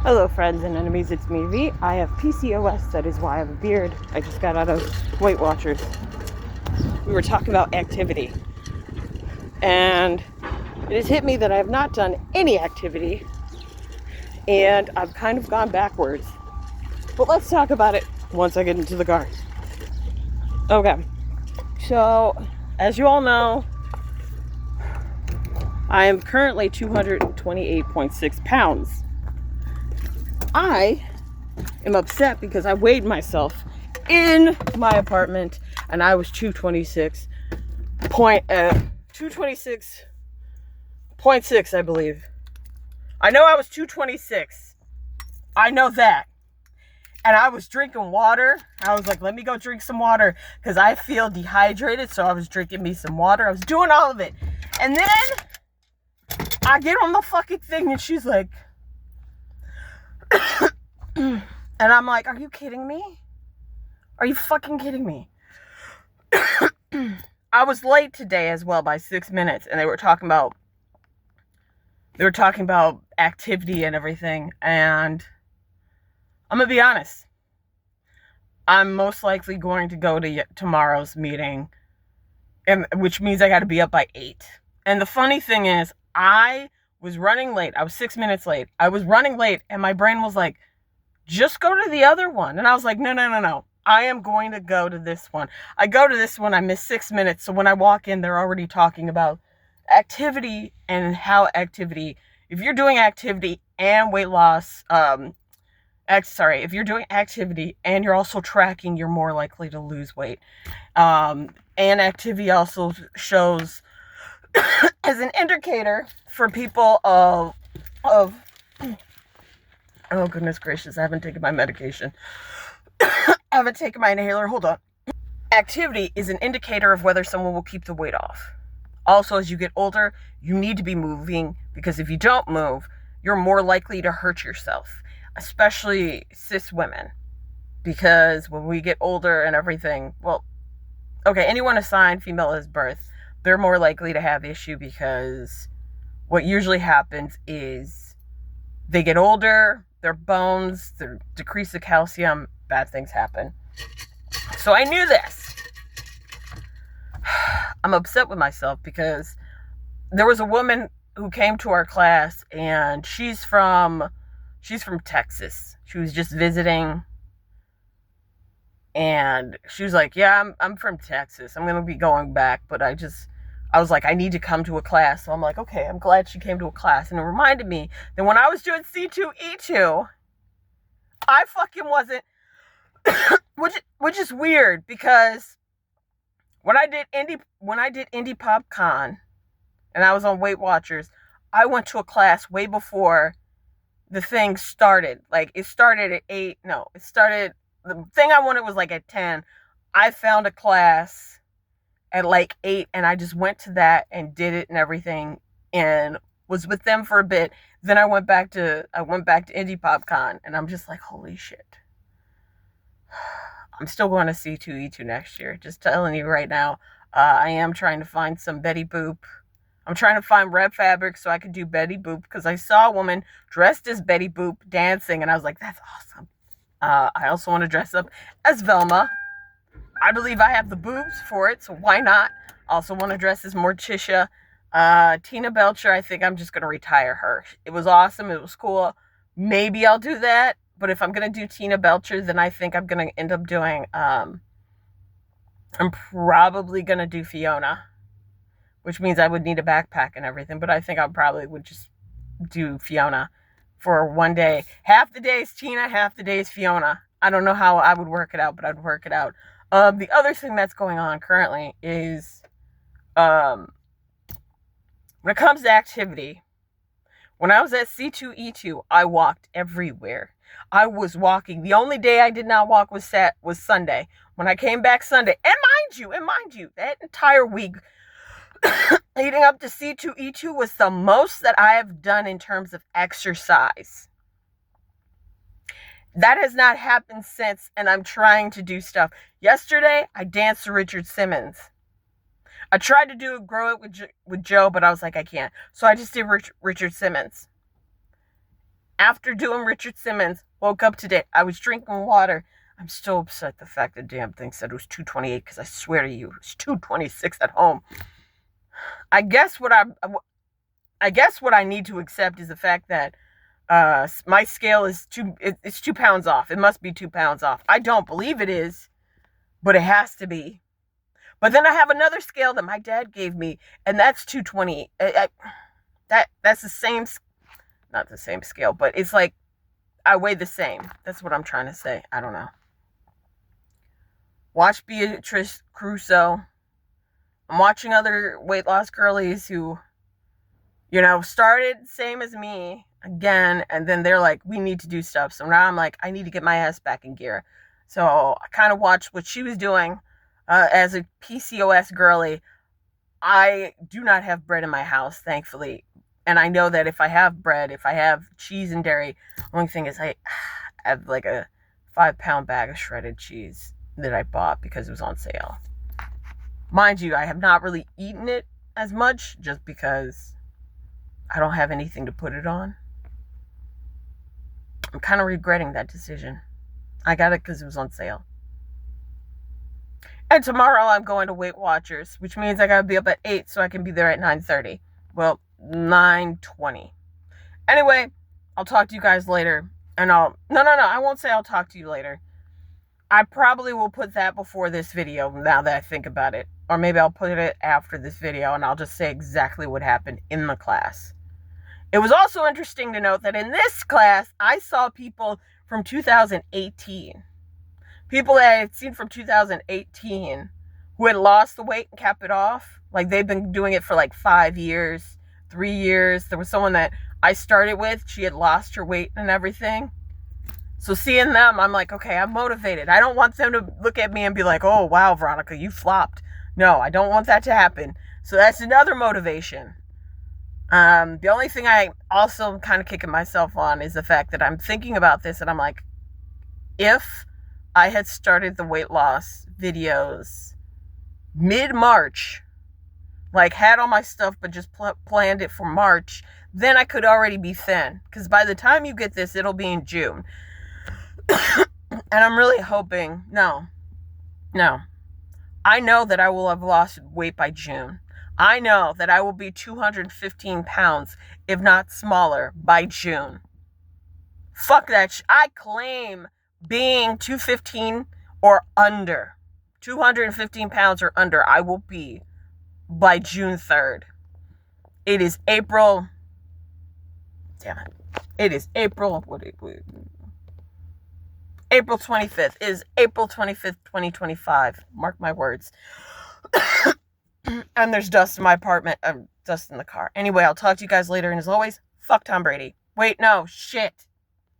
Hello friends and enemies, it's me V. I have PCOS, that is why I have a beard. I just got out of Weight Watchers. We were talking about activity. And it has hit me that I have not done any activity. And I've kind of gone backwards. But let's talk about it once I get into the car. Okay. So, as you all know, I am currently 228.6 pounds. I am upset because I weighed myself in my apartment and I was 226.6, I believe. I know I was 226. I know that. And I was drinking water. I was like, let me go drink some water because I feel dehydrated. So I was drinking me some water. I was doing all of it. And then I get on the fucking thing and she's like, and I'm like, are you kidding me? Are you fucking kidding me? I was late today as well by 6 minutes, and they were talking about activity and everything, and I'm gonna be honest. I'm most likely going to go to tomorrow's meeting, and which means I got to be up by 8. And the funny thing is, I was running late. I was 6 minutes late. I was running late, and my brain was like, just go to the other one. And I was like, no. I am going to go to this one. I go to this one, I miss 6 minutes. So when I walk in, they're already talking about activity and how activity, if you're doing activity and weight loss, if you're doing activity and you're also tracking, you're more likely to lose weight. And activity also shows as an indicator for people of oh goodness gracious, I haven't taken my medication. I haven't taken my inhaler. Hold on. Activity is an indicator of whether someone will keep the weight off. Also, as you get older, you need to be moving because if you don't move, you're more likely to hurt yourself, especially cis women. Because when we get older and everything, well, okay, anyone assigned female as birth, they're more likely to have issue because what usually happens is they get older, their bones, they decrease the calcium, bad things happen. So I knew this. I'm upset with myself because there was a woman who came to our class and she's from Texas. She was just visiting and she was like, yeah, I'm from Texas. I'm going to be going back, but I was like, I need to come to a class. So I'm like, okay, I'm glad she came to a class. And it reminded me that when I was doing C2E2, I fucking wasn't, which is weird because when I did Indie PopCon and I was on Weight Watchers, I went to a class way before the thing started. Like it started at 8. No, the thing I wanted was like at 10. I found a class at like 8 and I just went to that and did it and everything and was with them for a bit. Then I went back to Indie PopCon and I'm just like, holy shit. I'm still going to C2E2 next year. Just telling you right now. I am trying to find some Betty Boop. I'm trying to find red fabric so I could do Betty Boop because I saw a woman dressed as Betty Boop dancing and I was like, that's awesome. I also want to dress up as Velma. I believe I have the boobs for it, so why not? Also want to dress as Morticia. Tina Belcher, I think I'm just going to retire her. It was awesome. It was cool. Maybe I'll do that. But if I'm going to do Tina Belcher, then I think I'm going to end up doing, I'm probably going to do Fiona, which means I would need a backpack and everything. But I think I probably would just do Fiona for one day. Half the day is Tina, half the day is Fiona. I don't know how I would work it out, but I'd work it out. The other thing that's going on currently is, when it comes to activity, when I was at C2E2, I walked everywhere. I was walking. The only day I did not walk was Sunday. When I came back Sunday, and mind you, that entire week leading up to C2E2 was the most that I have done in terms of exercise. That has not happened since, and I'm trying to do stuff. Yesterday, I danced to Richard Simmons. I tried to Grow It with Joe, but I was like, I can't. So I just did Richard Simmons. After doing Richard Simmons, woke up today. I was drinking water. I'm still upset the fact the damn thing said it was 228 because I swear to you, it was 226 at home. I guess what I need to accept is the fact that my scale is it's 2 pounds off. It must be 2 pounds off. I don't believe it is, but it has to be. But then I have another scale that my dad gave me, and that's 220. That's the same, not the same scale, but it's like I weigh the same. That's what I'm trying to say. I don't know. Watch Beatrice Crusoe. I'm watching other weight loss girlies who, started same as me again, and then they're like, we need to do stuff. So now I'm like, I need to get my ass back in gear. So I kind of watched what she was doing as a PCOS girly. I do not have bread in my house, thankfully. And I know that if I have bread, if I have cheese and dairy, the only thing is I have like a 5-pound bag of shredded cheese that I bought because it was on sale. Mind you, I have not really eaten it as much just because I don't have anything to put it on. I'm kind of regretting that decision. I got it because it was on sale. And tomorrow I'm going to Weight Watchers, which means I gotta be up at 8 so I can be there at 9:30. Well, 9:20. Anyway, I'll talk to you guys later. And I won't say I'll talk to you later. I probably will put that before this video now that I think about it. Or maybe I'll put it after this video and I'll just say exactly what happened in the class. It was also interesting to note that in this class, I saw people from 2018. People that I had seen from 2018 who had lost the weight and kept it off. Like they've been doing it for like 5 years, 3 years. There was someone that I started with. She had lost her weight and everything. So seeing them, I'm like, okay, I'm motivated. I don't want them to look at me and be like, oh, wow, Veronica, you flopped. No, I don't want that to happen. So that's another motivation. The only thing I also kind of kicking myself on is the fact that I'm thinking about this and I'm like, if I had started the weight loss videos mid-March, like had all my stuff but just planned it for March, then I could already be thin. Because by the time you get this, it'll be in June. And I'm really hoping, no. I know that I will have lost weight by June. I know that I will be 215 pounds, if not smaller, by June. Fuck that I claim being 215 or under. 215 pounds or under, I will be by June 3rd. It is April. Damn it. It is April. April 25th. It is April 25th, 2025. Mark my words. And there's dust in my apartment. Dust in the car. Anyway, I'll talk to you guys later. And as always, fuck Tom Brady. Wait, no. Shit.